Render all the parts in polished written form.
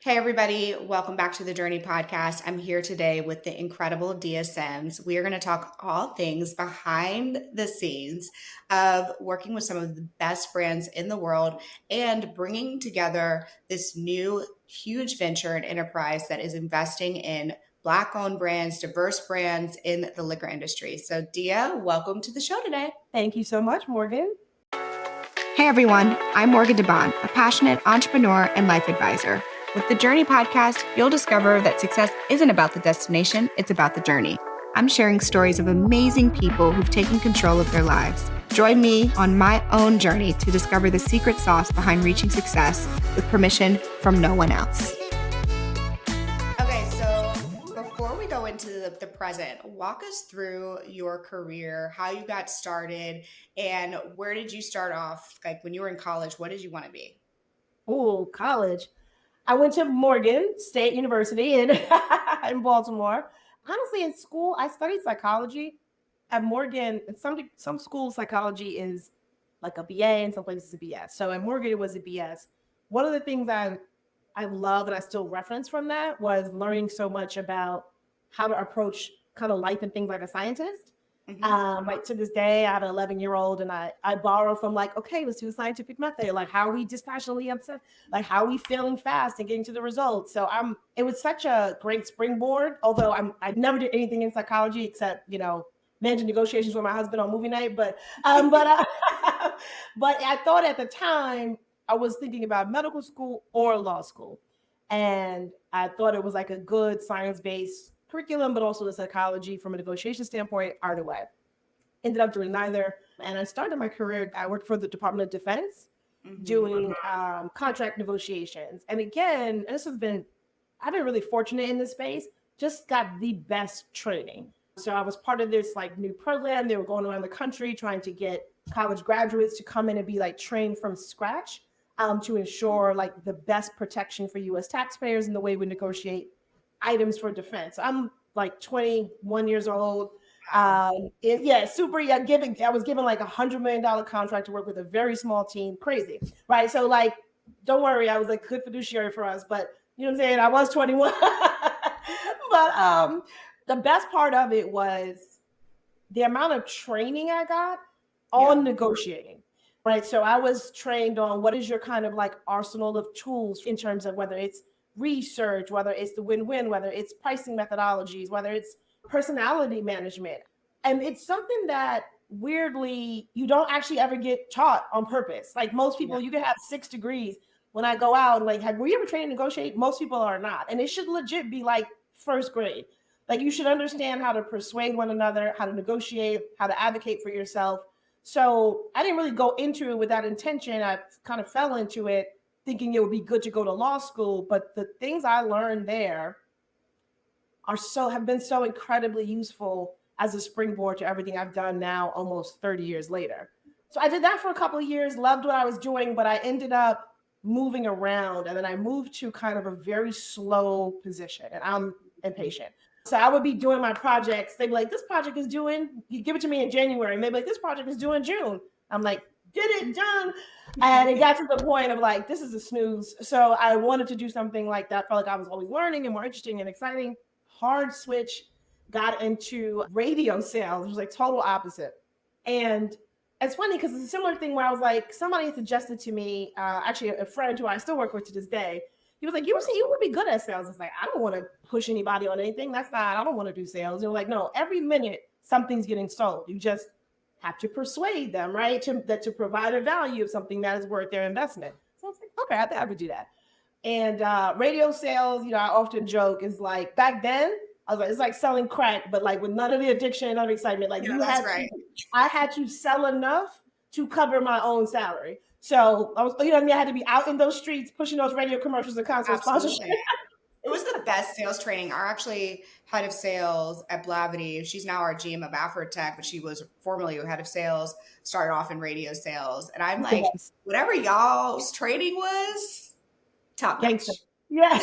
Hey, everybody. Welcome back to the Journey Podcast. I'm here today with the incredible Dia Sims. We are going to talk all things behind the scenes of working with some of the best brands in the world and bringing together this new huge venture and enterprise that is investing in Black-owned brands, diverse brands in the liquor industry. So, Dia, welcome to the show today. Thank you so much, Morgan. Hey, everyone. I'm Morgan DeBaun, a passionate entrepreneur and life advisor. With the Journey Podcast, you'll discover that success isn't about the destination, it's about the journey. I'm sharing stories of amazing people who've taken control of their lives. Join me on my own journey to discover the secret sauce behind reaching success with permission from no one else. Okay, so before we go into the present, walk us through your career, how you got started, and where did you start off? Like when you were in college, what did you want to be? Oh, college. I went to Morgan State University in Baltimore. Honestly, in school, I studied psychology. At Morgan, in some schools, psychology is like a BA, and some places a BS. So at Morgan, it was a BS. One of the things I love and I still reference from that was learning so much about how to approach kind of life and things like a scientist. Like to this day, I have an 11-year-old and I borrow from like, okay, let's do a scientific method. Like how are we dispassionately upset? Like how are we failing fast and getting to the results? So it was such a great springboard, although I never did anything in psychology except, managing negotiations with my husband on movie night. But I thought at the time I was thinking about medical school or law school. And I thought it was like a good science-based curriculum, but also the psychology from a negotiation standpoint are the way. Ended up doing neither. And I started my career, I worked for the Department of Defense doing contract negotiations. And again, I've been really fortunate in this space, just got the best training. So I was part of this like new program. They were going around the country trying to get college graduates to come in and be like trained from scratch to ensure like the best protection for US taxpayers in the way we negotiate items for defense. I'm like 21 years old. Super young. I was given like $100 million contract to work with a very small team. Crazy, right? So like, don't worry, I was like good fiduciary for us, but you know what I'm saying? I was 21. But the best part of it was the amount of training I got on negotiating. Right. So I was trained on what is your kind of like arsenal of tools in terms of whether it's research, whether it's the win-win, whether it's pricing methodologies, whether it's personality management. And it's something that weirdly you don't actually ever get taught on purpose. Like most people, you can have 6 degrees. When I go out, like, were you ever trained to negotiate? Most people are not. And it should legit be like first grade. Like you should understand how to persuade one another, how to negotiate, how to advocate for yourself. So I didn't really go into it with that intention. I kind of fell into it thinking it would be good to go to law school, but the things I learned there have been so incredibly useful as a springboard to everything I've done now almost 30 years later. So I did that for a couple of years, loved what I was doing, but I ended up moving around and then I moved to kind of a very slow position and I'm impatient. So I would be doing my projects. They'd be like, this project is due in, you give it to me in January. And they'd be like, this project is due in June. I'm like, did it, done. And it got to the point of like, this is a snooze. So I wanted to do something like that. Felt like I was always learning and more interesting and exciting. Hard switch, got into radio sales. It was like total opposite. And it's funny because it's a similar thing where I was like, somebody suggested to me, actually a friend who I still work with to this day, he was like, you would be good at sales. It's like, I don't want to push anybody on anything. I don't want to do sales. They're like, no, every minute something's getting sold. You just have to persuade them, right? To provide a value of something that is worth their investment. So I was like, okay, I think I would do that. And radio sales, I often joke is like, back then, I was like, it's like selling crack, but like with none of the addiction, none of the excitement. Like I had to sell enough to cover my own salary. So I was, I had to be out in those streets pushing those radio commercials and concert sponsorship. It was the best sales training. Our actually head of sales at Blavity, she's now our GM of Afrotech, but she was formerly head of sales, started off in radio sales. And I'm like, whatever y'all's training was, top notch. Yeah.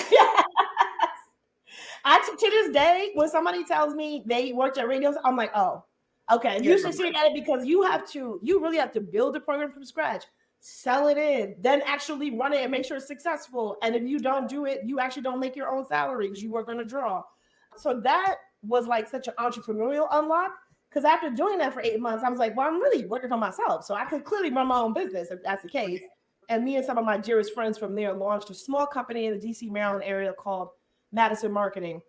To this day, when somebody tells me they worked at radios, I'm like, oh, okay. You should see at it because you really have to build a program from scratch. sell it in, then actually run it and make sure it's successful. And if you don't do it, you actually don't make your own salary because you work on a draw. So that was like such an entrepreneurial unlock. Because after doing that for 8 months, I was like, well, I'm really working for myself. So I could clearly run my own business if that's the case. And me and some of my dearest friends from there launched a small company in the DC, Maryland area called Madison Marketing.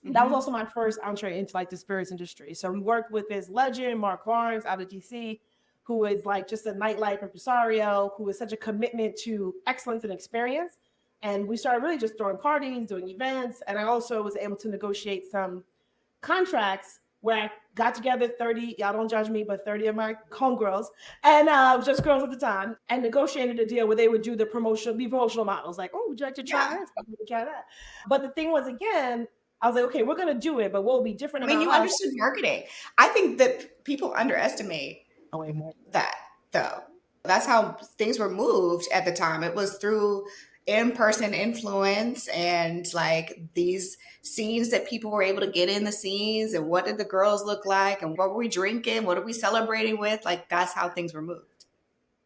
Mm-hmm. That was also my first entree into like the spirits industry. So we worked with this legend, Mark Lawrence out of DC, who is like just a nightlife impresario, who is such a commitment to excellence and experience. And we started really just throwing parties, doing events. And I also was able to negotiate some contracts where I got together 30, y'all don't judge me, but 30 of my homegirls and just girls at the time, and negotiated a deal where they would do the promotional models. Like, oh, would you like to try this? Try that. But the thing was, again, I was like, okay, we're going to do it, but what will be different about you understood marketing. I think that people underestimate that, though. That's how things were moved at the time. It was through in-person influence and like these scenes that people were able to get in the scenes, and what did the girls look like, and what were we drinking, what are we celebrating with? Like, that's how things were moved.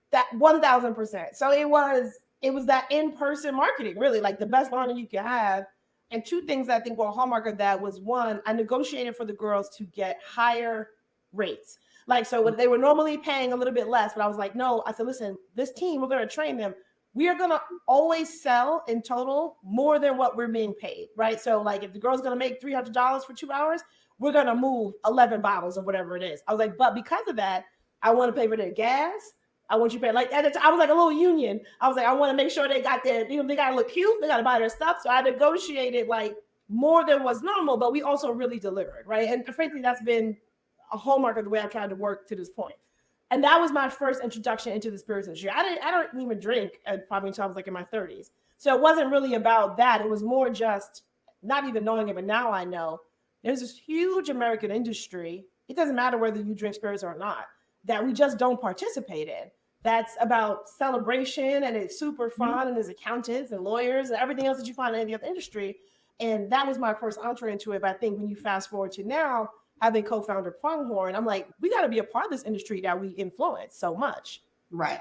That 1000%. So it was that in-person marketing, really, like the best learning you could have. And two things I think were a hallmark of that was, one, I negotiated for the girls to get higher rates. Like, so they were normally paying a little bit less, but I was like, no, I said, listen, this team, we're going to train them. We are going to always sell in total more than what we're being paid, right? So like if the girl's going to make $300 for 2 hours, we're going to move 11 bottles of whatever it is. I was like, but because of that, I want to pay for their gas. I want you to pay, like at the time, I was like a little union. I was like, I want to make sure they got their, they got to look cute. They got to buy their stuff. So I negotiated like more than was normal, but we also really delivered, right? And frankly, that's been a hallmark of the way I've tried to work to this point. And that was my first introduction into the spirits industry. I don't even drink probably until I was like in my 30s. So it wasn't really about that. It was more just not even knowing it, but now I know there's this huge American industry. It doesn't matter whether you drink spirits or not, that we just don't participate in. That's about celebration, and it's super fun, and there's accountants and lawyers and everything else that you find in any other industry. And that was my first entree into it. But I think when you fast forward to now, having co-founded Pronghorn, I'm like, we got to be a part of this industry that we influence so much. Right.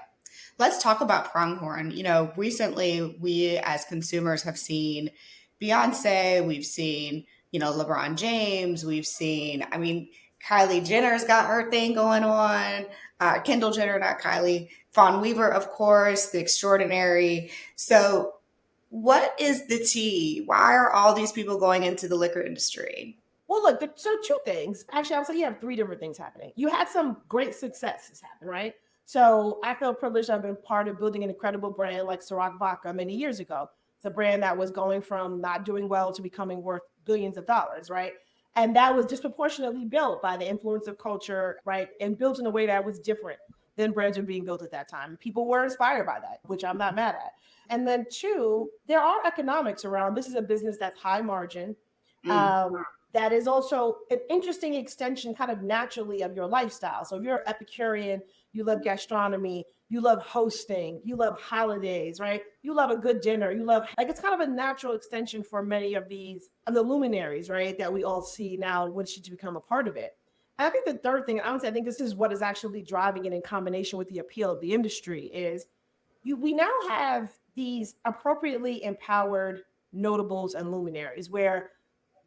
Let's talk about Pronghorn. Recently we as consumers have seen Beyonce, we've seen, LeBron James, we've seen, Kylie Jenner's got her thing going on. Kendall Jenner, not Kylie. Fawn Weaver, of course, the extraordinary. So what is the tea? Why are all these people going into the liquor industry? Well, look, so two things. Actually, I would say you have three different things happening. You had some great successes happen, right? So I feel privileged. I've been part of building an incredible brand like Ciroc Vodka many years ago. It's a brand that was going from not doing well to becoming worth billions of dollars, right? And that was disproportionately built by the influence of culture, right? And built in a way that was different than brands were being built at that time. People were inspired by that, which I'm not mad at. And then two, there are economics around. This is a business that's high margin. That is also an interesting extension kind of naturally of your lifestyle. So if you're an Epicurean, you love gastronomy, you love hosting, you love holidays, right? You love a good dinner. You love, it's kind of a natural extension for many of the luminaries, right? That we all see now when she to become a part of it. And I think the third thing, honestly, I think this is what is actually driving it in combination with the appeal of the industry is we now have these appropriately empowered notables and luminaries where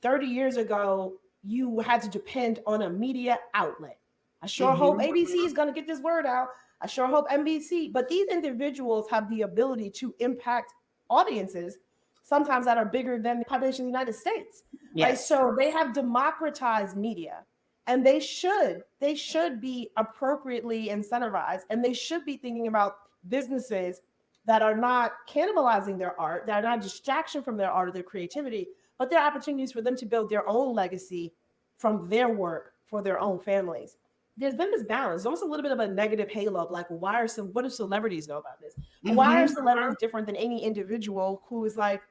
30 years ago, you had to depend on a media outlet. I sure hope ABC is going to get this word out. I sure hope NBC. But these individuals have the ability to impact audiences, sometimes that are bigger than the population of the United States. Yes. Right? So they have democratized media, and they should be appropriately incentivized, and they should be thinking about businesses that are not cannibalizing their art, that are not a distraction from their art or their creativity, but there are opportunities for them to build their own legacy from their work for their own families. There's been this balance. There's almost a little bit of a negative halo of like, what do celebrities know about this? Why are celebrities different than any individual who is like,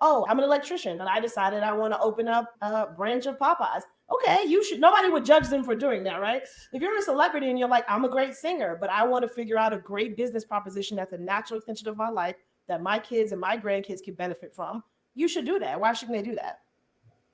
oh, I'm an electrician, and I decided I want to open up a branch of Popeyes. Okay, nobody would judge them for doing that, right? If you're a celebrity and you're like, I'm a great singer, but I want to figure out a great business proposition that's a natural extension of my life that my kids and my grandkids can benefit from, you should do that. Why shouldn't they do that?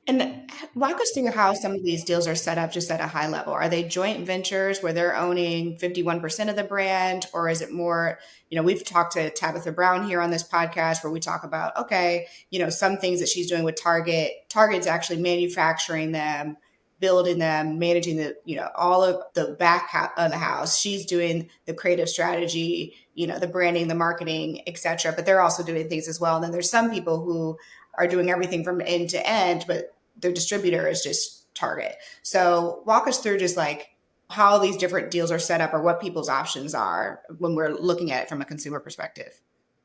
And walk us through how some of these deals are set up just at a high level. Are they joint ventures where they're owning 51% of the brand? Or is it more, we've talked to Tabitha Brown here on this podcast where we talk about, okay, some things that she's doing with Target. Target's actually manufacturing them, building them, managing all of the of the house. She's doing the creative strategy, the branding, the marketing, etc. But they're also doing things as well. And then there's some people who are doing everything from end to end, but their distributor is just Target. So walk us through just like how these different deals are set up or what people's options are when we're looking at it from a consumer perspective.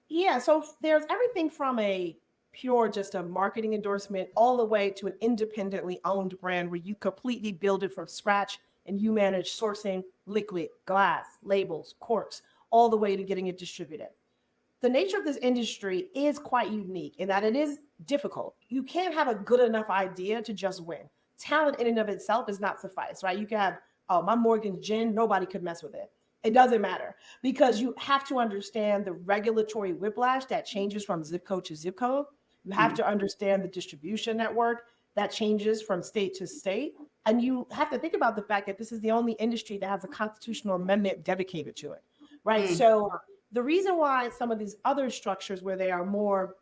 Yeah, so there's everything from a pure just a marketing endorsement all the way to an independently owned brand where you completely build it from scratch and you manage sourcing, liquid, glass, labels, corks, all the way to getting it distributed. The nature of this industry is quite unique in that it is difficult. You can't have a good enough idea to just win. Talent in and of itself is not suffice, right? You can have, oh, my Morgan gin, nobody could mess with it. It doesn't matter because you have to understand the regulatory whiplash that changes from zip code to zip code. You have to understand the distribution network that changes from state to state. And you have to think about the fact that this is the only industry that has a constitutional amendment dedicated to it, right? So the reason why some of these other structures where they are more,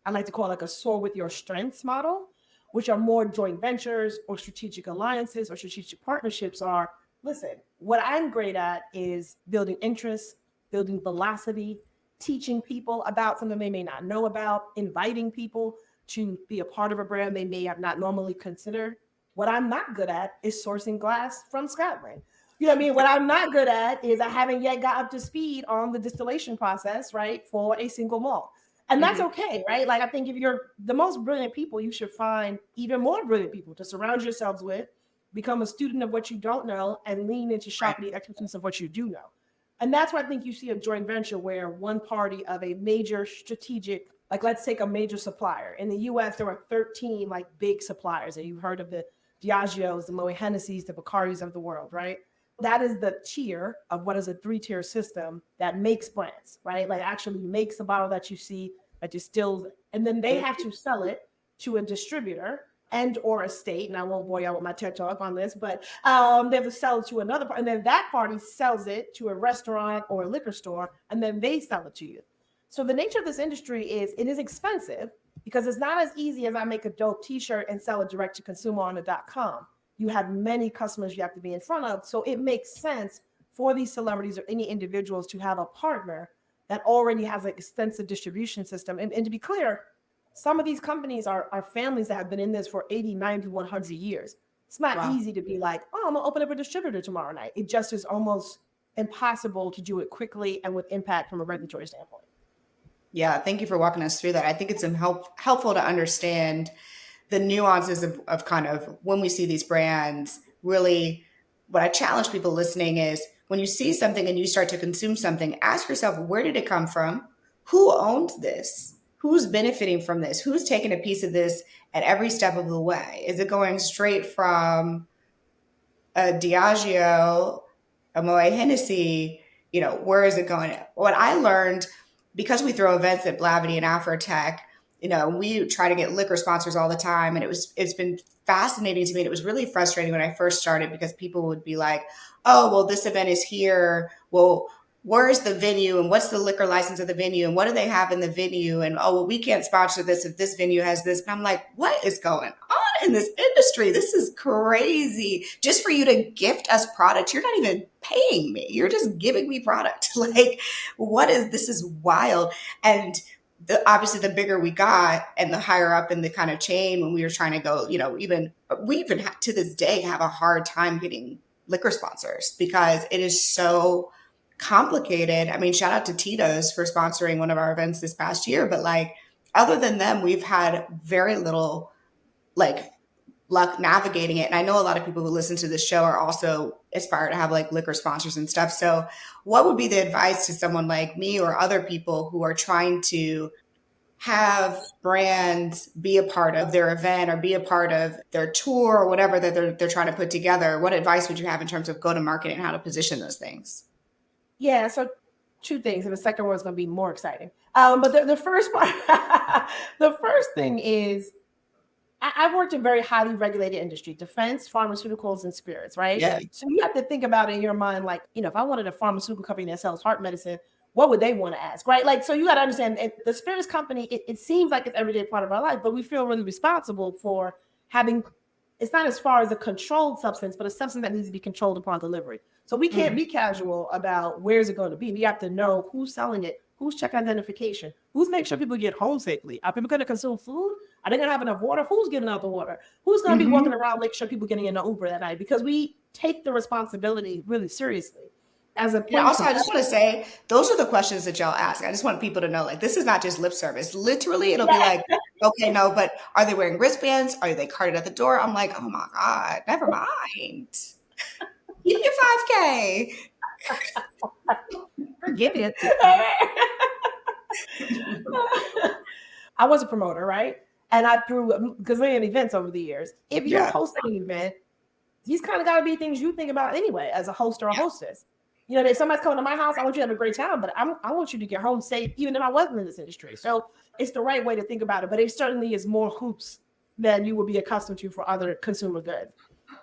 I like to call it like a soar with your strengths model, which are more joint ventures or strategic alliances or strategic partnerships are, listen, what I'm great at is building interest, building velocity, teaching people about something they may not know about, inviting people to be a part of a brand they may have not normally considered. What I'm not good at is sourcing glass from Scotland. You know what I mean? What I'm not good at is I haven't yet got up to speed on the distillation process, right, for a single malt. And that's okay, right? Like, I think if you're the most brilliant people, you should find even more brilliant people to surround yourselves with, become a student of what you don't know, and lean into sharpening the expertise of what you do know. And that's why I think you see a joint venture where one party of a major strategic, like let's take a major supplier. In the US, there are 13 like big suppliers. And you've heard of the Diageos, the Moet Hennessy's, the Bacardis of the world, right? That is the tier of what is a 3-tier system that makes brands, right? Like actually makes the bottle that you see, that distills, and then they have to sell it to a distributor and or a state. And I won't bore y'all with my TED talk on this, but they have to sell it to another party, and then that party sells it to a restaurant or a liquor store, and then they sell it to you. So the nature of this industry is it is expensive because it's not as easy as I make a dope t-shirt and sell it direct to consumer on the .com. You have many customers you have to be in front of. So it makes sense for these celebrities or any individuals to have a partner that already has an extensive distribution system. And to be clear, some of these companies are families that have been in this for 80, 90, 100 years. It's not easy to be like, oh, I'm going to open up a distributor tomorrow night. It just is almost impossible to do it quickly and with impact from a regulatory standpoint. Yeah, thank you for walking us through that. I think it's helpful to understand the nuances of kind of when we see these brands. Really, what I challenge people listening is when you see something and you start to consume something, ask yourself, where did it come from? Who owns this? Who's benefiting from this? Who's taking a piece of this at every step of the way? Is it going straight from a Diageo, a Moet Hennessy? Where is it going? What I learned, because we throw events at Blavity and Afrotech, we try to get liquor sponsors all the time. And it's been fascinating to me. And it was really frustrating when I first started because people would be like, oh, well, this event is here. Well, where's the venue and what's the liquor license of the venue and what do they have in the venue? And, oh, well, we can't sponsor this if this venue has this. And I'm like, what is going on in this industry? This is crazy. Just for you to gift us product, you're not even paying me. You're just giving me product. Like, this is wild. And obviously the bigger we got and the higher up in the kind of chain when we were trying to go, we even to this day have a hard time getting liquor sponsors because it is so complicated. I mean, shout out to Tito's for sponsoring one of our events this past year, but like other than them, we've had very little like luck navigating it. And I know a lot of people who listen to this show are also aspire to have like liquor sponsors and stuff. So what would be the advice to someone like me or other people who are trying to have brands be a part of their event or be a part of their tour or whatever that they're trying to put together? What advice would you have in terms of go-to-market and how to position those things? Yeah, so 2 things, and the second one is going to be more exciting. But the first part, the first thing is, I've worked in very highly regulated industry, defense, pharmaceuticals, and spirits, right? Yeah. So you have to think about it in your mind, like, if I wanted a pharmaceutical company that sells heart medicine, what would they want to ask, right? Like, so you got to understand the spirits company, it seems like it's everyday part of our life, but we feel really responsible for having, it's not as far as a controlled substance, but a substance that needs to be controlled upon delivery. So we can't be casual about where's it going to be. We have to know who's selling it, who's check identification, who's making sure people get home safely. Are people going to consume food? Are they going to have enough water? Who's getting out the water? Who's going to be walking around making sure people getting in the Uber that night? Because we take the responsibility really seriously. As a Also, I just want to say, those are the questions that y'all ask. I just want people to know, like, this is not just lip service. Literally, it'll be like, okay, no, but are they wearing wristbands? Are they carted at the door? I'm like, oh my God, never mind. Give me your 5K. Forget it. I was a promoter, right? And I threw a gazillion events over the years. If you're hosting an event, these kind of got to be things you think about anyway as a host or a hostess. If somebody's coming to my house, I want you to have a great time, but I want you to get home safe, even if I wasn't in this industry. So it's the right way to think about it, but it certainly is more hoops than you would be accustomed to for other consumer goods.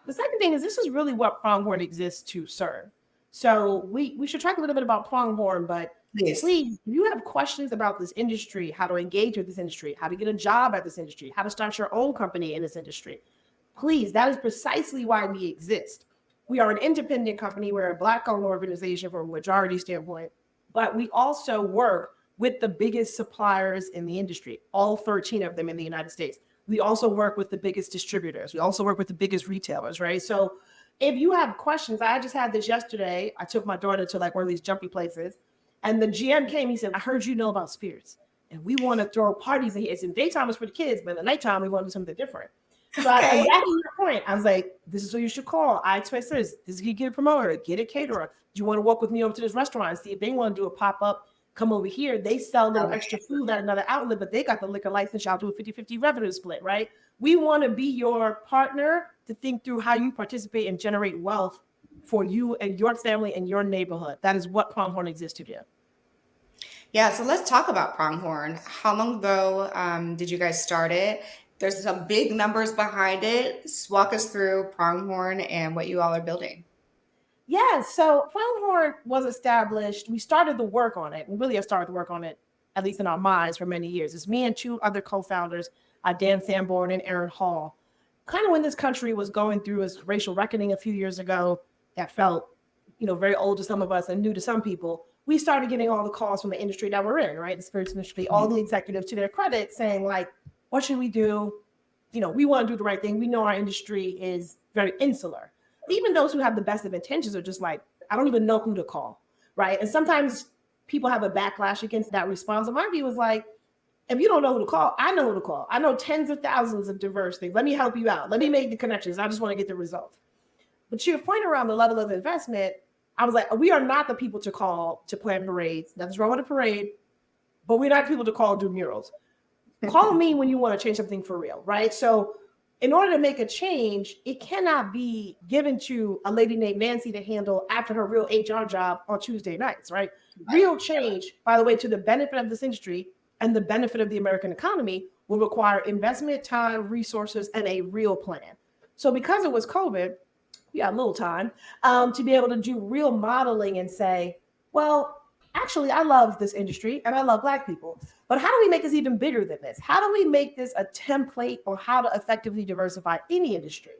The second thing is this is really what Pronghorn exists to serve. So we should talk a little bit about Pronghorn, but please, if you have questions about this industry, how to engage with this industry, how to get a job at this industry, how to start your own company in this industry, please, that is precisely why we exist. We are an independent company. We're a Black-owned organization from a majority standpoint, but we also work with the biggest suppliers in the industry, all 13 of them in the United States. We also work with the biggest distributors. We also work with the biggest retailers, right? So if you have questions, I just had this yesterday. I took my daughter to like one of these jumpy places, and the GM came. He said, I heard you know about spirits, and we want to throw parties in here. It's in daytime, it's for the kids, but in the nighttime, we want to do something different. So exactly your point. I was like, this is who you should call. I express this. This is you get a promoter, get a caterer. Do you want to walk with me over to this restaurant and see if they want to do a pop-up? Come over here. They sell a little extra food at another outlet, but they got the liquor license. Y'all do a 50-50 revenue split, right? We want to be your partner to think through how you participate and generate wealth for you and your family and your neighborhood. That is what Pronghorn exists to do. Yeah, so let's talk about Pronghorn. How long ago did you guys start it? There's some big numbers behind it. Just walk us through Pronghorn and what you all are building. Yeah, so Pronghorn was established. We started the work on it. We really have started to work on it, at least in our minds, for many years. It's me and two other co-founders, Dan Sanborn and Aaron Hall. Kind of when this country was going through its racial reckoning a few years ago, that felt, very old to some of us and new to some people. We started getting all the calls from the industry that we're in, right? The spirits industry, all the executives to their credit saying like, what should we do? We want to do the right thing. We know our industry is very insular. Even those who have the best of intentions are just like, I don't even know who to call, right? And sometimes people have a backlash against that response. And my view is like, if you don't know who to call, I know who to call. I know tens of thousands of diverse things. Let me help you out. Let me make the connections. I just want to get the results. But to your point around the level of investment, I was like, we are not the people to call to plan parades. Nothing's wrong with a parade, but we're not people to call to do murals. Call me when you want to change something for real, right? So in order to make a change, it cannot be given to a lady named Nancy to handle after her real HR job on Tuesday nights, right? Real change, by the way, to the benefit of this industry and the benefit of the American economy will require investment, time, resources, and a real plan. So because it was COVID, we had a little time to be able to do real modeling and say, well, actually, I love this industry and I love Black people, but how do we make this even bigger than this? How do we make this a template on how to effectively diversify any industry?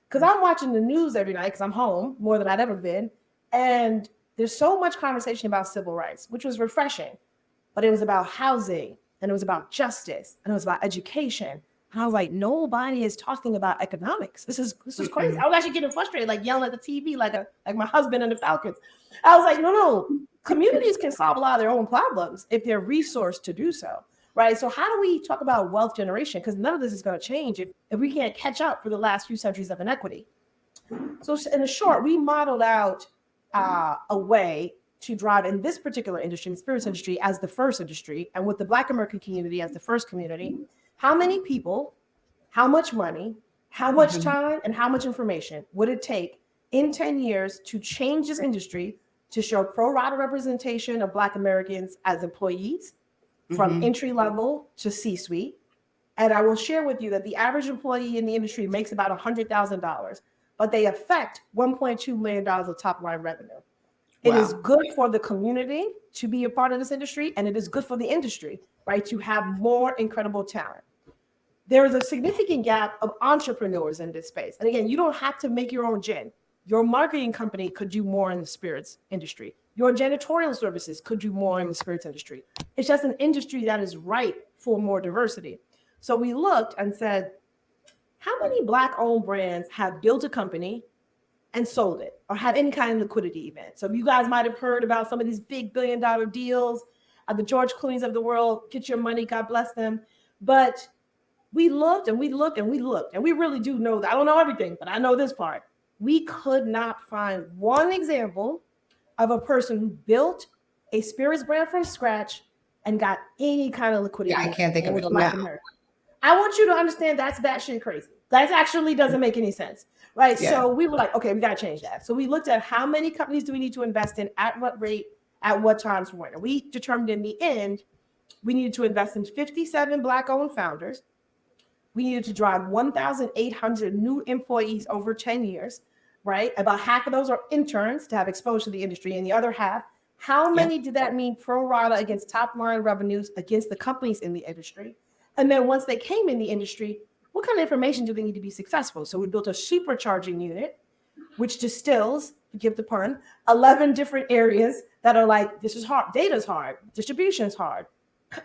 Because I'm watching the news every night because I'm home more than I'd ever been. And there's so much conversation about civil rights, which was refreshing, but it was about housing and it was about justice and it was about education. And I was like, nobody is talking about economics. This is crazy. I was actually getting frustrated, like yelling at the TV, like my husband and the Falcons. I was like, no. Communities can solve a lot of their own problems if they're resourced to do so, right? So how do we talk about wealth generation? Because none of this is going to change if we can't catch up for the last few centuries of inequity. So in the short, we modeled out a way to drive in this particular industry, the spirits industry, as the first industry, and with the Black American community as the first community, how many people, how much money, how much time, and how much information would it take in 10 years to change this industry to show pro rata representation of Black Americans as employees from entry level to C-suite, And I will share with you that the average employee in the industry makes about $100,000, but they affect $1.2 million of top line revenue. It is good for the community to be a part of this industry, and it is good for the industry, right, to have more incredible talent. There is a significant gap of entrepreneurs in this space. And again, you don't have to make your own gin. Your marketing company could do more in the spirits industry. Your janitorial services could do more in the spirits industry. It's just an industry that is ripe for more diversity. So we looked and said, how many Black-owned brands have built a company and sold it or had any kind of liquidity event? So you guys might have heard about some of these big billion-dollar deals, the George Clooney's of the world, get your money, God bless them. But we looked and we looked and we looked, and we really do know that. I don't know everything, but I know this part. We could not find one example of a person who built a spirits brand from scratch and got any kind of liquidity. Yeah, I can't think of it. No. I want you to understand that's batshit crazy. That actually doesn't make any sense, right? Yeah. So we were like, okay, we got to change that. So we looked at how many companies do we need to invest in, at what rate, at what times for when. And we determined in the end, we needed to invest in 57 Black-owned founders. We needed to drive 1,800 new employees over 10 years, right? About half of those are interns to have exposure to the industry, and the other half, how many did that mean pro rata against top line revenues against the companies in the industry? And then once they came in the industry, what kind of information do they need to be successful? So we built a supercharging unit, which distills, forgive the pun, 11 different areas that are like, this is hard, data's hard, distribution's hard,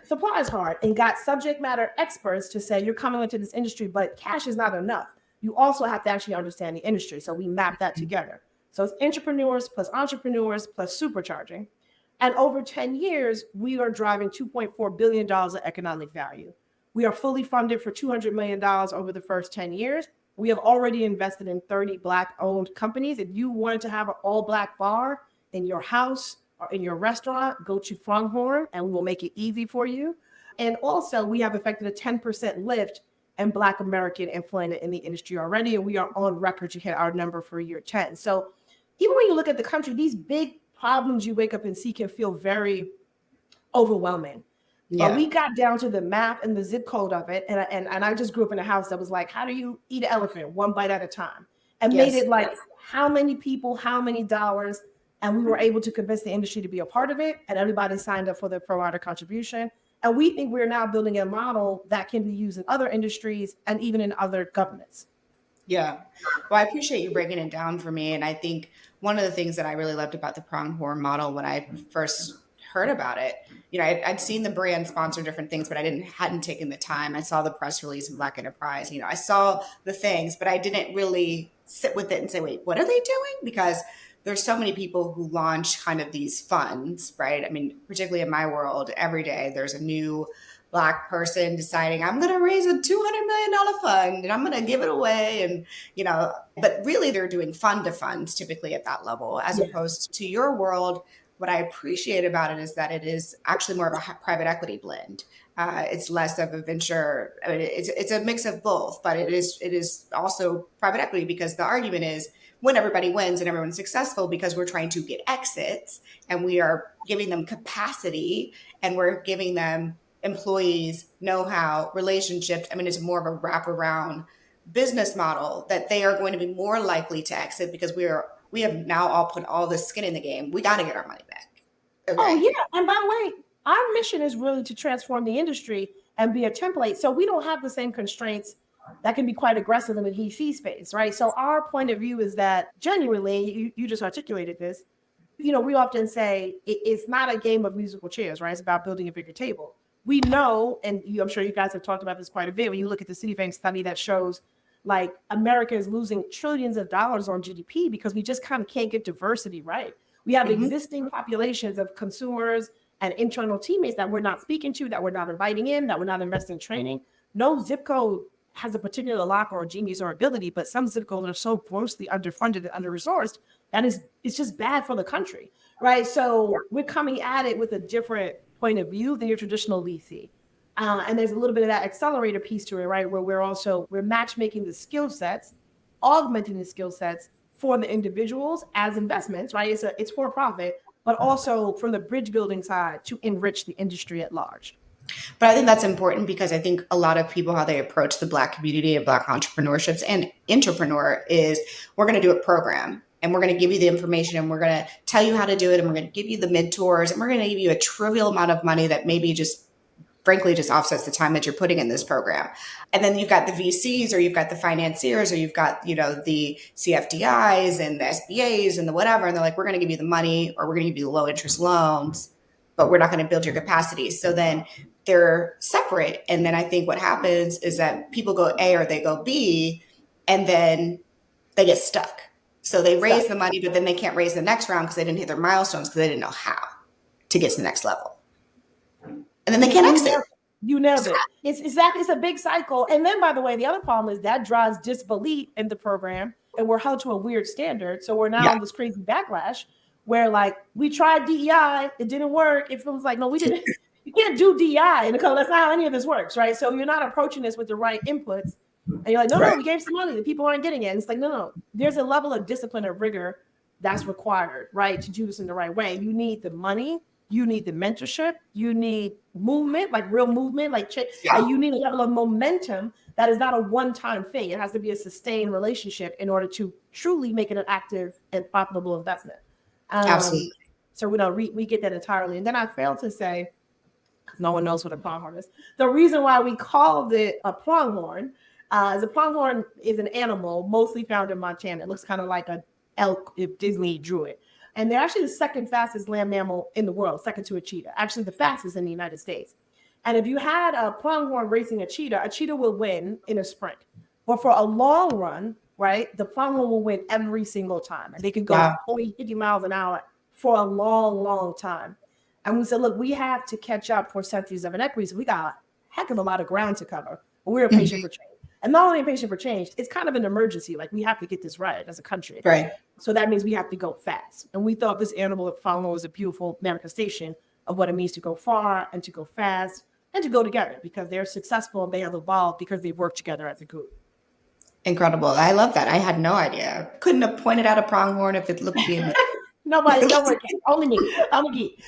supply is hard, and got subject matter experts to say, you're coming into this industry, but cash is not enough. You also have to actually understand the industry. So we map that together. So it's entrepreneurs plus supercharging. And over 10 years, we are driving $2.4 billion of economic value. We are fully funded for $200 million over the first 10 years. We have already invested in 30 Black-owned companies. If you wanted to have an all-Black bar in your house or in your restaurant, go to Pronghorn and we will make it easy for you. And also, we have effected a 10% lift in Black American employment in the industry already, and we are on record to hit our number for year 10. So even when you look at the country, these big problems you wake up and see can feel very overwhelming. Yeah. But we got down to the map and the zip code of it. And I just grew up in a house that was like, how do you eat an elephant one bite at a time? And made it like, how many people, how many dollars? And we were able to convince the industry to be a part of it. And everybody signed up for the pro rata contribution. And we think we're now building a model that can be used in other industries and even in other governments. Yeah. Well, I appreciate you breaking it down for me. And I think one of the things that I really loved about the Pronghorn model when I first heard about it, you know, I'd seen the brand sponsor different things, but I hadn't taken the time. I saw the press release of Black Enterprise. You know, I saw the things, but I didn't really sit with it and say, wait, what are they doing? Because there's so many people who launch kind of these funds, right? I mean, particularly in my world, every day there's a new Black person deciding I'm going to raise a $200 million fund and I'm going to give it away. And, you know, but really they're doing fund to funds typically at that level, as opposed to your world. What I appreciate about it is that it is actually more of a private equity blend. It's less of a venture. I mean, it's a mix of both, but it is also private equity, because the argument is when everybody wins and everyone's successful, because we're trying to get exits and we are giving them capacity and we're giving them employees, know-how, relationships. I mean, it's more of a wraparound business model that they are going to be more likely to exit, because we have now all put all this skin in the game. We got to get our money back. Okay. Oh, yeah. And by the way, our mission is really to transform the industry and be a template. So we don't have the same constraints that can be quite aggressive in the VC space, right? So our point of view is that genuinely, you just articulated this, you know, we often say it's not a game of musical chairs, right? It's about building a bigger table. We know, and I'm sure you guys have talked about this quite a bit, when you look at the Citibank study that shows like America is losing trillions of dollars on GDP because we just kind of can't get diversity right. We have existing populations of consumers and internal teammates that we're not speaking to, that we're not inviting in, that we're not investing in training. No zip code has a particular lock or a genius or ability, but some zip codes are so grossly underfunded and under-resourced that it's just bad for the country, right? So we're coming at it with a different point of view than your traditional VC. And there's a little bit of that accelerator piece to it, right? Where we're matchmaking the skill sets, augmenting the skill sets for the individuals as investments, right? It's for profit, but also from the bridge building side to enrich the industry at large. But I think that's important because I think a lot of people, how they approach the Black community of Black entrepreneurships and entrepreneur is we're going to do a program and we're going to give you the information and we're going to tell you how to do it and we're going to give you the mentors and we're going to give you a trivial amount of money that maybe just frankly just offsets the time that you're putting in this program. And then you've got the VCs or you've got the financiers or you've got, the CFDIs and the SBAs and the whatever. And they're like, we're going to give you the money or we're going to give you the low interest loans, but we're not going to build your capacity. So then they're separate. And then I think what happens is that people go A or they go B and then they get stuck. So they raise the money, but then they can't raise the next round because they didn't hit their milestones because they didn't know how to get to the next level. And then they can't exit. You nailed it. It's a big cycle. And then, by the way, the other problem is that drives disbelief in the program, and we're held to a weird standard. So we're now on this crazy backlash where, like, we tried DEI, it didn't work. It feels like, no, we didn't. You can't do DEI, and that's not how any of this works, right? So you're not approaching this with the right inputs, and you're like, no, we gave some money, the people aren't getting it. And it's like, no, there's a level of discipline or rigor that's required, right, to do this in the right way. You need the money. You need the mentorship. You need movement, like real movement, and you need a level of momentum that is not a one-time thing. It has to be a sustained relationship in order to truly make it an active and profitable investment. Absolutely. So we get that entirely. And then I failed to say, because no one knows what a pronghorn is. The reason why we called it a pronghorn is a pronghorn is an animal mostly found in Montana. It looks kind of like an elk if Disney drew it. And they're actually the second fastest land mammal in the world, second to a cheetah, actually the fastest in the United States. And if you had a pronghorn racing a cheetah will win in a sprint. But for a long run, right, the pronghorn will win every single time. And they can go 40, 50 miles an hour for a long, long time. And we said, look, we have to catch up for centuries of inequities. We got a heck of a lot of ground to cover. We're impatient for change. And not only impatient for change, it's kind of an emergency. Like, we have to get this right as a country. Right. So that means we have to go fast. And we thought this animal of pronghorn was a beautiful manifestation of what it means to go far and to go fast and to go together, because they're successful and they have evolved because they work together as a group. Incredible. I love that. I had no idea. Couldn't have pointed out a pronghorn if it looked good. Nobody can. Only me. I'm a geek.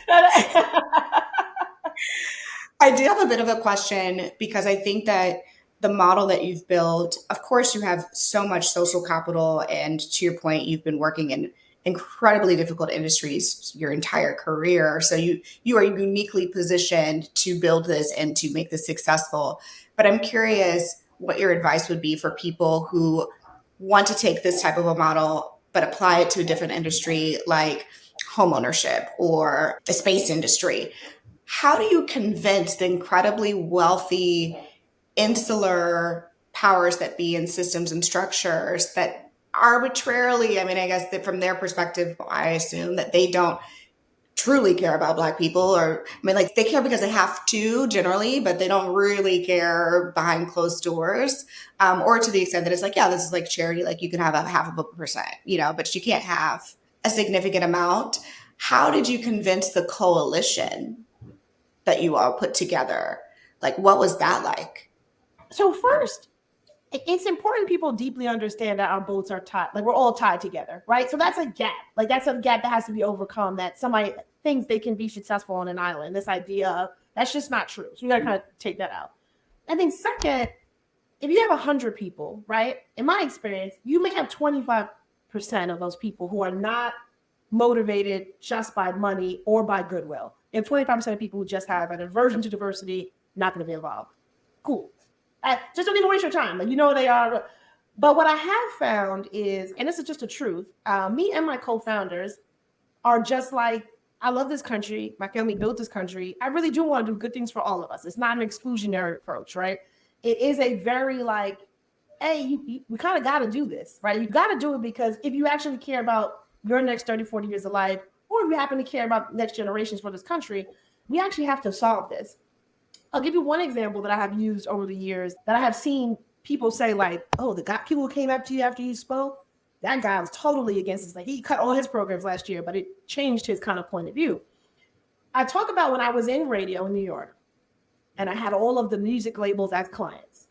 I do have a bit of a question because I think that the model that you've built, of course, you have so much social capital. And to your point, you've been working in incredibly difficult industries your entire career. So you are uniquely positioned to build this and to make this successful. But I'm curious what your advice would be for people who want to take this type of a model, but apply it to a different industry like homeownership or the space industry. How do you convince the incredibly wealthy, insular powers that be in systems and structures that arbitrarily, I guess that from their perspective, I assume that they don't truly care about Black people, or they care because they have to generally, but they don't really care behind closed doors, or to the extent that it's like, yeah, this is like charity, like you can have a 0.5%, but you can't have a significant amount. How did you convince the coalition that you all put together? Like, what was that like? So first, it's important people deeply understand that our boats are tied. Like, we're all tied together, right? So that's a gap. Like, that's a gap that has to be overcome, that somebody thinks they can be successful on an island. This idea of that's just not true. So you got to kind of take that out. I think second, if you have 100 people, right? In my experience, you may have 25% of those people who are not motivated just by money or by goodwill. And 25% of people who just have an aversion to diversity, not going to be involved. Cool. Just don't need to waste your time. Like, they are. But what I have found is, and this is just the truth, me and my co-founders are just like, I love this country. My family built this country. I really do want to do good things for all of us. It's not an exclusionary approach, right? It is a very like, hey, we kind of got to do this, right? You got to do it because if you actually care about your next 30, 40 years of life, or if you happen to care about next generations for this country, we actually have to solve this. I'll give you one example that I have used over the years that I have seen people say, like, oh, the guy, people who came up to you after you spoke, that guy was totally against this. Like, he cut all his programs last year, but it changed his kind of point of view. I talk about when I was in radio in New York and I had all of the music labels as clients.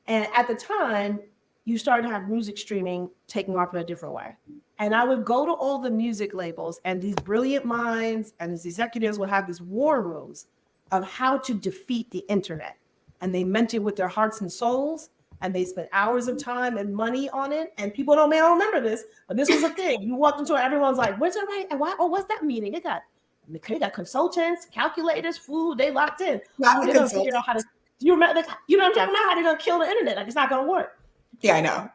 And at the time, you started to have music streaming taking off in a different way. And I would go to all the music labels, and these brilliant minds and these executives would have these war rooms of how to defeat the internet. And they meant it with their hearts and souls. And they spent hours of time and money on it. And people may not remember this, but this was a thing. You walked into it, everyone's like, where's it right? And why? Oh, what's that meaning? They got consultants, calculators, food, they locked in. They're gonna figure out how to, you know what I'm talking about? How they're gonna kill the internet. Like, it's not gonna work. Yeah, I know.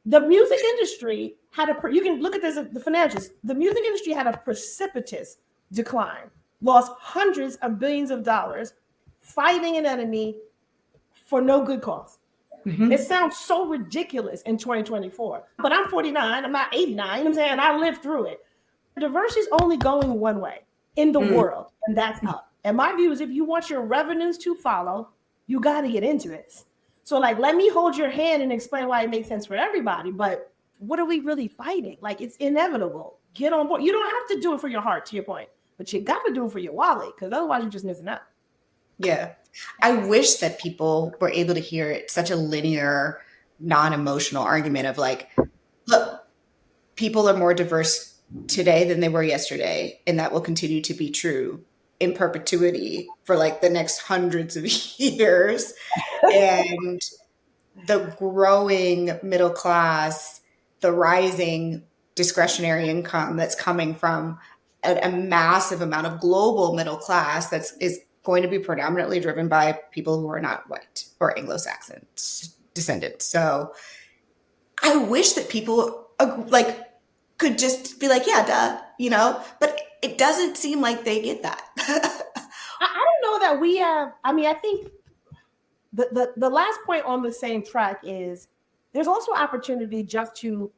The music industry had you can look at this, the financials. The music industry had a precipitous decline, lost hundreds of billions of dollars fighting an enemy for no good cause. Mm-hmm. It sounds so ridiculous in 2024, but I'm 49, I'm not 89, you know what I'm saying? I lived through it. Diversity is only going one way in the world, and that's up. And my view is if you want your revenues to follow, you got to get into this. So like, let me hold your hand and explain why it makes sense for everybody, but what are we really fighting? Like, it's inevitable. Get on board. You don't have to do it for your heart, to your point, but you got to do it for your wallet, because otherwise you're just missing out. Yeah. I wish that people were able to hear it, such a linear, non-emotional argument of like, look, people are more diverse today than they were yesterday. And that will continue to be true in perpetuity for like the next hundreds of years. And the growing middle class, the rising discretionary income that's coming from a massive amount of global middle class is going to be predominantly driven by people who are not white or Anglo-Saxon descendants. So I wish that people like could just be like, yeah, duh, you know, but it doesn't seem like they get that. I don't know that we have, I mean, I think the last point on the same track is there's also opportunity just to,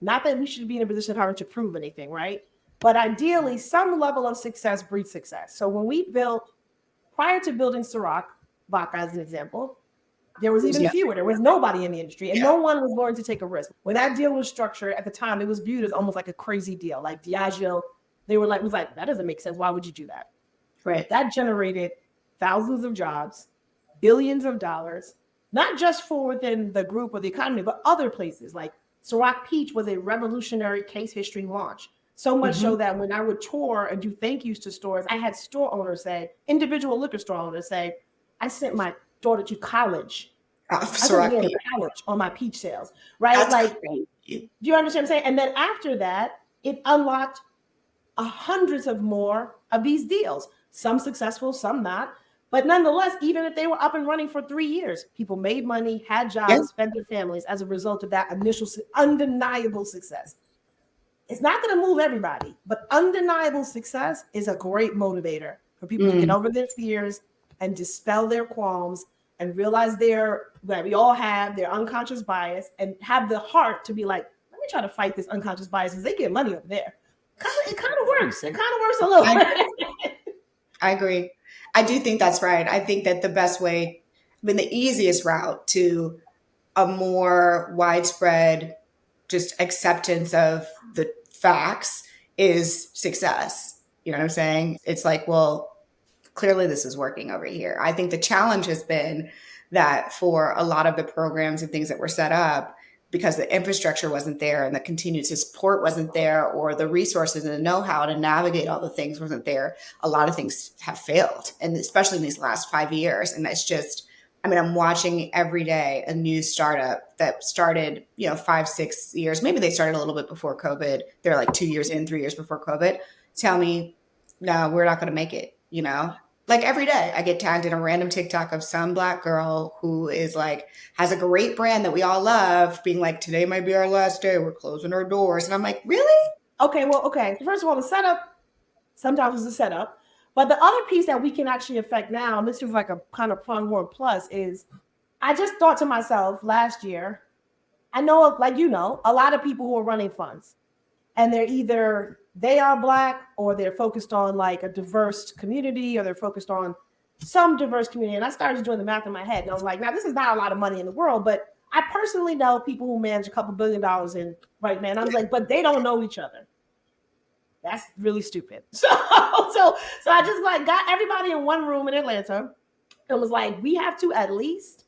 not that we should be in a position of having to prove anything, right? But ideally, some level of success breeds success. So when we built, prior to building Ciroc vodka as an example, there was even fewer. There was nobody in the industry, and no one was willing to take a risk. When that deal was structured at the time, it was viewed as almost like a crazy deal. Like Diageo, they were like, was like, that doesn't make sense. Why would you do that? Right. That generated thousands of jobs, billions of dollars, not just for within the group or the economy, but other places. Like Ciroc Peach was a revolutionary case history launch. So much so that when I would tour and do thank yous to stores, I had store owners say, individual liquor store owners say, I sent my daughter to college. I sent her to college on my peach sales, right? That's like, crazy. Do you understand what I'm saying? And then after that, it unlocked hundreds of more of these deals. Some successful, some not. But nonetheless, even if they were up and running for 3 years, people made money, had jobs, fed their families as a result of that initial undeniable success. It's not going to move everybody, but undeniable success is a great motivator for people to get over their fears and dispel their qualms and realize that we all have their unconscious bias and have the heart to be like, let me try to fight this unconscious bias because they get money over there. It kind of works. It kind of works a little bit. I agree. I do think that's right. I think that the best way, I mean, the easiest route to a more widespread just acceptance of the facts is success. You know what I'm saying? It's like, well, clearly this is working over here. I think the challenge has been that for a lot of the programs and things that were set up, because the infrastructure wasn't there and the continued support wasn't there, or the resources and the know-how to navigate all the things wasn't there, a lot of things have failed. And especially in these last 5 years. And that's just, I mean, I'm watching every day a new startup that started, 5, 6 years. Maybe they started a little bit before COVID. They're like 2 years in, 3 years before COVID. Tell me, no, we're not going to make it, Like every day I get tagged in a random TikTok of some Black girl who is like, has a great brand that we all love, being like, today might be our last day. We're closing our doors. And I'm like, really? Okay. First of all, the setup sometimes is a setup. But the other piece that we can actually affect now, and this is like a kind of Pronghorn plus, is I just thought to myself last year, I know, like, a lot of people who are running funds, and they're either they are Black or they're focused on like a diverse community, or they're focused on some diverse community. And I started doing the math in my head, and I was like, now this is not a lot of money in the world, but I personally know people who manage a couple $2 billion in right now. And I was like, but they don't know each other. That's really stupid. So I just like got everybody in one room in Atlanta and was like, we have to at least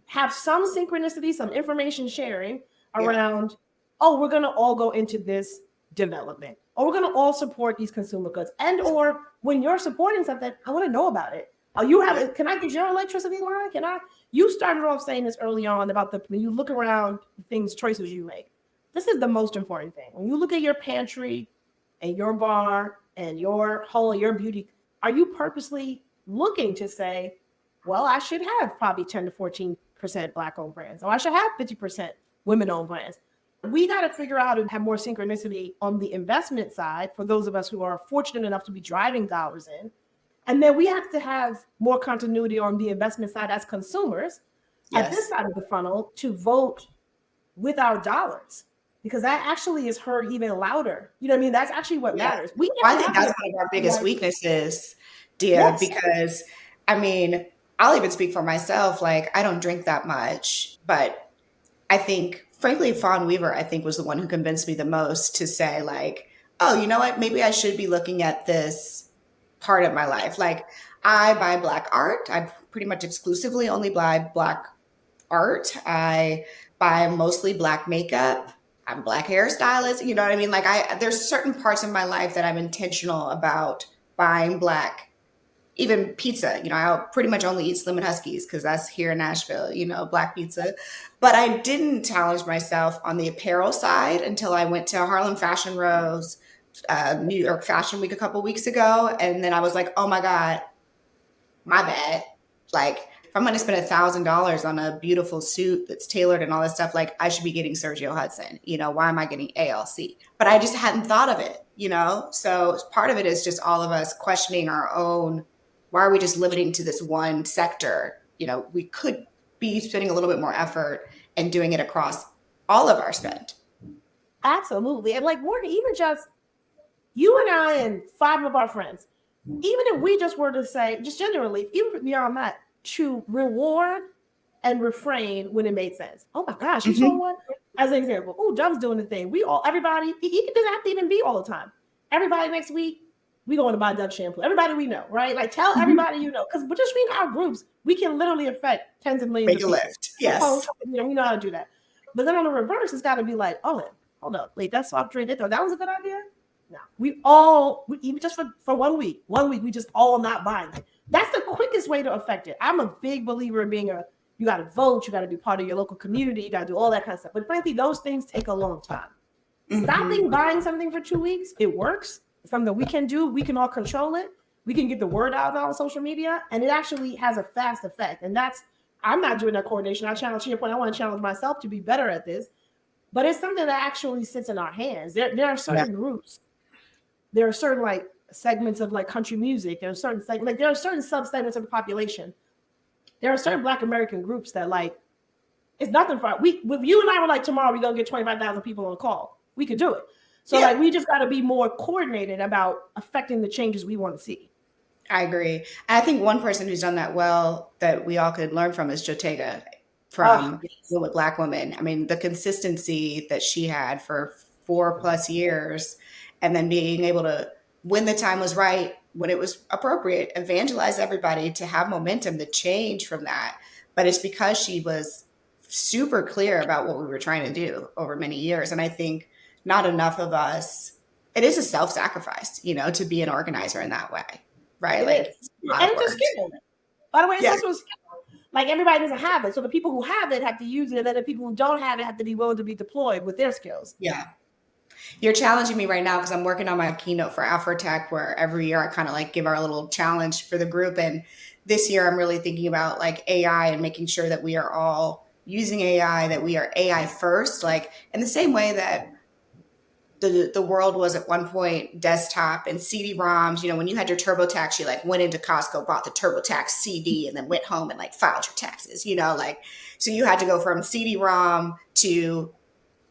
have some synchronicity, some information sharing around, we're going to all go into this development. or we're going to all support these consumer goods. And or when you're supporting something, I want to know about it. Can I get your electricity line? You started off saying this early on about when you look around the choices you make. This is the most important thing. When you look at your pantry and your bar and your whole, your beauty, are you purposely looking to say, well, I should have probably 10 to 14% Black owned brands, or I should have 50% women owned brands. We got to figure out and have more synchronicity on the investment side for those of us who are fortunate enough to be driving dollars in. And then we have to have more continuity on the investment side as consumers at this side of the funnel to vote with our dollars, because that actually is heard even louder. You know what I mean? That's actually what matters. I think that's one of our biggest weaknesses, Dia, because I mean, I'll even speak for myself. Like, I don't drink that much, but I think, frankly, Fawn Weaver, I think, was the one who convinced me the most to say, like, oh, you know what? Maybe I should be looking at this part of my life. Like, I buy Black art. I pretty much exclusively only buy Black art. I buy mostly Black makeup. I'm a Black hairstylist. You know what I mean? Like, there's certain parts of my life that I'm intentional about buying Black. Even pizza, you know, I pretty much only eat Slim and Huskies because that's here in Nashville, you know, Black pizza. But I didn't challenge myself on the apparel side until I went to Harlem Fashion Rose, New York Fashion Week a couple weeks ago. And then I was like, oh my God, my bad. Like, if I'm going to spend $1,000 on a beautiful suit that's tailored and all this stuff, like, I should be getting Sergio Hudson. You know, why am I getting ALC? But I just hadn't thought of it, you know? So part of it is just all of us questioning our own. Why are we just limiting to this one sector? You know, we could be spending a little bit more effort and doing it across all of our spend. Absolutely. And like, Morgan, even just you and I and 5 of our friends, even if we just were to say, just generally, even beyond that, to reward and refrain when it made sense. Oh my gosh, you saw one? As an example, oh, Dove's doing the thing. Everybody, it doesn't have to even be all the time. Everybody next week, we going to buy Dove shampoo. Everybody we know, right? Like, tell everybody you know, because just between our groups, we can literally affect tens of millions of people. Lift. Yes. You know, we know how to do that. But then on the reverse, it's got to be like, oh, hold up, wait, that soft drink, that was a good idea? No, even just for 1 week, we just all not buying it. That's the quickest way to affect it. I'm a big believer in you got to vote, you got to be part of your local community, you got to do all that kind of stuff. But frankly, those things take a long time. Stopping buying something for 2 weeks, it works. It's something that we can do. We can all control it. We can get the word out on social media, and it actually has a fast effect. And I'm not doing that coordination. I challenge, to your point, I want to challenge myself to be better at this. But it's something that actually sits in our hands. There are certain groups. There are certain like segments of like country music. There are certain there are certain subsegments of the population. There are certain Black American groups that like, it's nothing for if you and I were like, tomorrow we're gonna get 25,000 people on a call. We could do it. So like, we just got to be more coordinated about affecting the changes we want to see. I agree. And I think one person who's done that well that we all could learn from is Jotega from with Black Women. I mean, the consistency that she had for 4+ years, and then being able to, when the time was right, when it was appropriate, evangelize everybody to have momentum to change from that. But it's because she was super clear about what we were trying to do over many years. And I think not enough of us, it is a self-sacrifice, you know, to be an organizer in that way, right? And it's a skill. By the way, it's also a skill. Like, everybody doesn't have it. So the people who have it have to use it, and then the people who don't have it have to be willing to be deployed with their skills. Yeah. You're challenging me right now because I'm working on my keynote for Afrotech, where every year I kind of like give our little challenge for the group. And this year I'm really thinking about like AI and making sure that we are all using AI, that we are AI first, like in the same way that the world was at one point desktop and CD-ROMs. You know, when you had your TurboTax, you like went into Costco, bought the TurboTax CD, and then went home and like filed your taxes, you know, like, so you had to go from CD-ROM to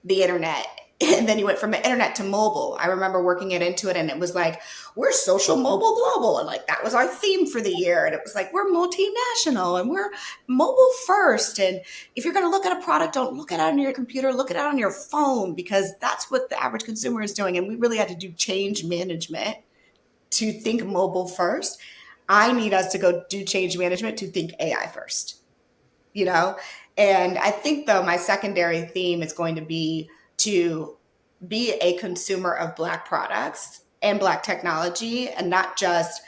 the internet. And then you went from the internet to mobile. I remember working it into it, and it was like, we're social, mobile, global. And like, that was our theme for the year. And it was like, we're multinational and we're mobile first. And if you're going to look at a product, don't look at it on your computer, look at it on your phone, because that's what the average consumer is doing. And we really had to do change management to think mobile first. I need us to go do change management to think AI first, you know? And I think, though, my secondary theme is going to be to be a consumer of Black products and Black technology, and not just,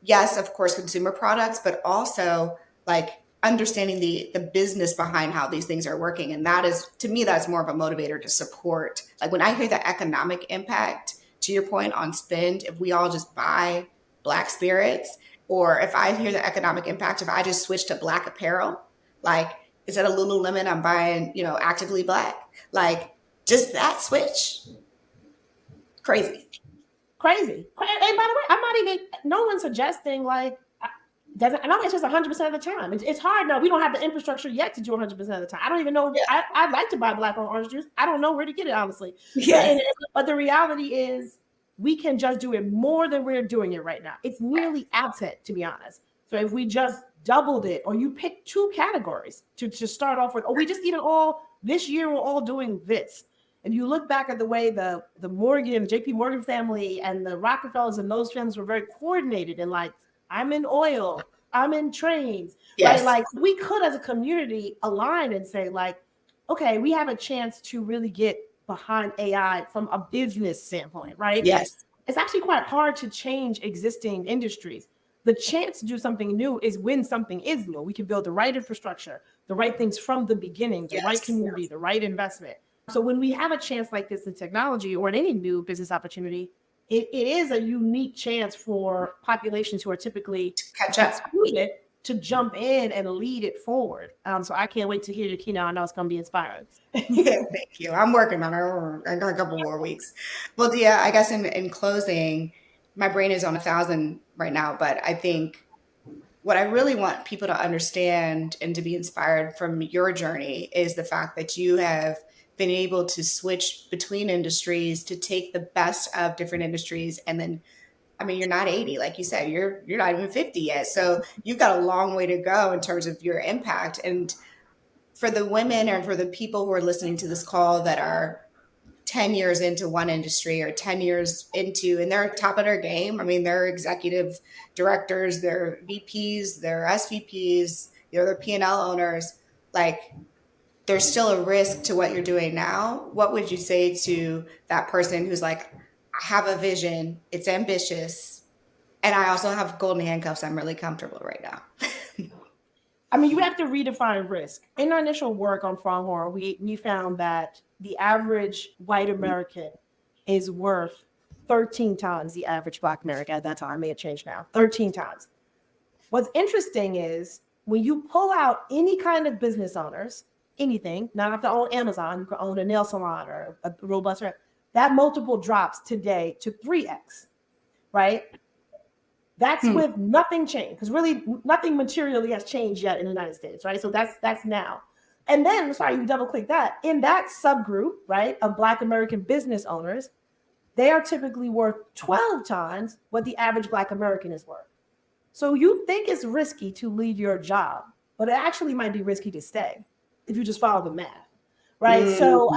yes, of course, consumer products, but also like understanding the business behind how these things are working. And that is, to me, that's more of a motivator to support. Like when I hear the economic impact, to your point on spend, if we all just buy Black spirits, or if I hear the economic impact, if I just switch to Black apparel, like instead of Lululemon, I'm buying, Actively Black, like just that switch, crazy. And by the way, I'm not even, no one's suggesting like, doesn't, I know it's just 100% of the time. It's hard now. We don't have the infrastructure yet to do 100% of the time. I don't even know. Yeah. I'd like to buy Black orange juice. I don't know where to get it, honestly. Yeah. But the reality is we can just do it more than we're doing it right now. It's nearly absent, to be honest. So if we just doubled it, or you pick 2 categories to start off with, or we just even all, this year we're all doing this. And you look back at the way the Morgan, JP Morgan family and the Rockefellers and those families were very coordinated, and like, I'm in oil, I'm in trains. Yes. Right? Like we could as a community align and say like, okay, we have a chance to really get behind AI from a business standpoint, right? Yes. It's actually quite hard to change existing industries. The chance to do something new is when something is new. We can build the right infrastructure, the right things from the beginning, the right community, the right investment. So when we have a chance like this in technology or in any new business opportunity, it is a unique chance for populations who are typically excluded to jump in and lead it forward. So I can't wait to hear your keynote. I know it's going to be inspiring. Yeah, thank you. I'm working on it. I got a couple more weeks. Well, Dia, I guess in closing, my brain is on 1,000 right now, but I think what I really want people to understand and to be inspired from your journey is the fact that you have been able to switch between industries, to take the best of different industries. And then, I mean, you're not 80, like you said, you're not even 50 yet. So you've got a long way to go in terms of your impact. And for the women or for the people who are listening to this call that are 10 years into one industry or 10 years into, and they're top of their game. I mean, they're executive directors, they're VPs, they're SVPs, they're P&L owners, like, there's still a risk to what you're doing now. What would you say to that person who's like, I have a vision, it's ambitious, and I also have golden handcuffs, I'm really comfortable right now? I mean, you have to redefine risk. In our initial work on Pronghorn, we found that the average white American is worth 13 times the average Black American at that time. It may have changed now, 13 times. What's interesting is when you pull out any kind of business owners, anything, not have to own Amazon, you can own a nail salon or a robust, that multiple drops today to 3x, right? That's with nothing changed, because really nothing materially has changed yet in the United States, right? So that's now. And then, sorry, you double click that. In that subgroup, right, of Black American business owners, they are typically worth 12 times what the average Black American is worth. So you think it's risky to leave your job, but it actually might be risky to stay if you just follow the math, right? So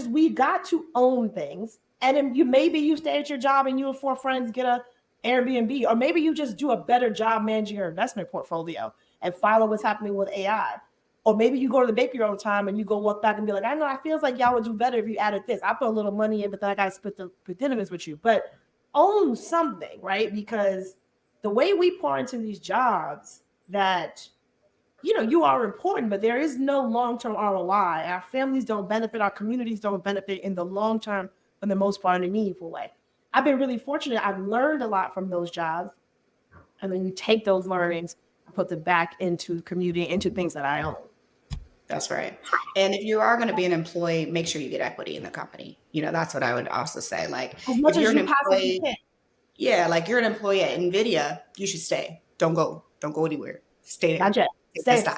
we got to own things. And then maybe you stay at your job and you and 4 friends get a Airbnb, or maybe you just do a better job managing your investment portfolio and follow what's happening with AI. Or maybe you go to the bakery all the time and you go walk back and be like, I know, it feels like y'all would do better if you added this. I put a little money in, but then I got to split the dividends with you. But own something, right? Because the way we pour into these jobs that, you are important, but there is no long-term ROI. Our families don't benefit, our communities don't benefit in the long term, for the most part, in a meaningful way. I've been really fortunate. I've learned a lot from those jobs. And then you take those learnings and put them back into commuting, into things that I own. That's right. And if you are going to be an employee, make sure you get equity in the company. That's what I would also say. Like, as much as you possibly can. Yeah, like you're an employee at NVIDIA, you should stay. Don't go anywhere. Stay there. Not yet. Stay. So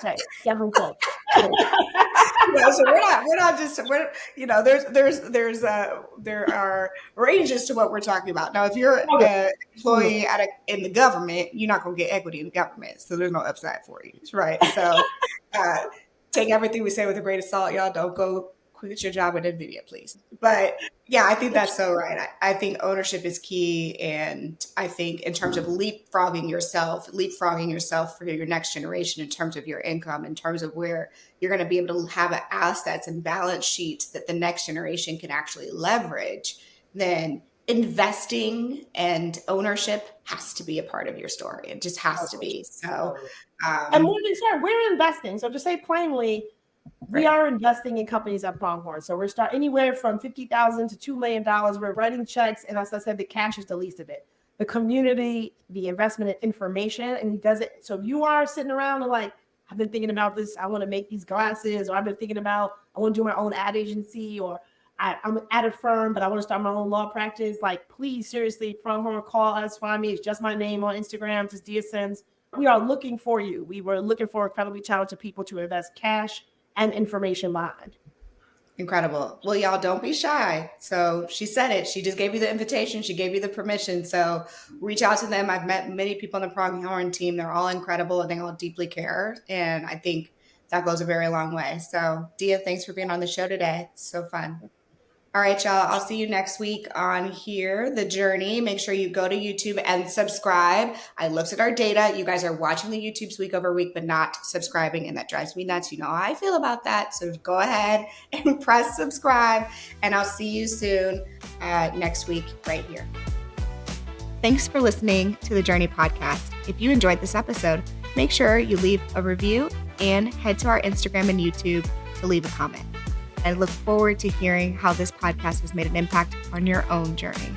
there are ranges to what we're talking about. Now, if you're an employee in the government, you're not going to get equity in the government. So there's no upside for you. Right. So take everything we say with a grain of salt, y'all. Don't go quit your job with NVIDIA, please. But yeah, I think that's so right. I think ownership is key. And I think in terms of leapfrogging yourself for your next generation, in terms of your income, in terms of where you're going to be able to have assets and balance sheets that the next generation can actually leverage, then investing and ownership has to be a part of your story. It just has to be. So, and we're investing. So to say plainly, we are investing in companies at Pronghorn. So we're starting anywhere from $50,000 to $2 million. We're writing checks. And as I said, the cash is the least of it. The community, the investment in information, and he does it. So if you are sitting around and like, I've been thinking about this, I want to make these glasses, or I've been thinking about, I want to do my own ad agency, or I'm at a firm, but I want to start my own law practice. Like, please, seriously, Pronghorn, call us, find me. It's just my name on Instagram, just DSNs. We are looking for you. We were looking for incredibly talented people to invest cash and information behind. Incredible. Well, y'all, don't be shy. So she said it. She just gave you the invitation. She gave you the permission. So reach out to them. I've met many people on the Pronghorn team. They're all incredible and they all deeply care. And I think that goes a very long way. So Dia, thanks for being on the show today. It's so fun. All right, y'all. I'll see you next week on Here, The Journey. Make sure you go to YouTube and subscribe. I looked at our data. You guys are watching the YouTubes week over week, but not subscribing, and that drives me nuts. You know how I feel about that. So go ahead and press subscribe, and I'll see you soon next week right here. Thanks for listening to the Journey podcast. If you enjoyed this episode, make sure you leave a review and head to our Instagram and YouTube to leave a comment. I look forward to hearing how this podcast has made an impact on your own journey.